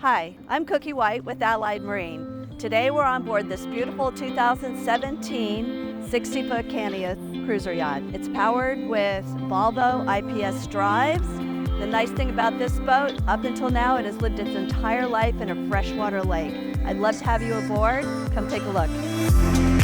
Hi, I'm Cookie.White with Allied Marine. Today we're on board this beautiful 2017 60-foot Cantius cruiser yacht. It's powered with Volvo IPS drives. The nice thing about this boat, up until now, it has lived its entire life in a freshwater lake. I'd love to have you aboard. Come take a look.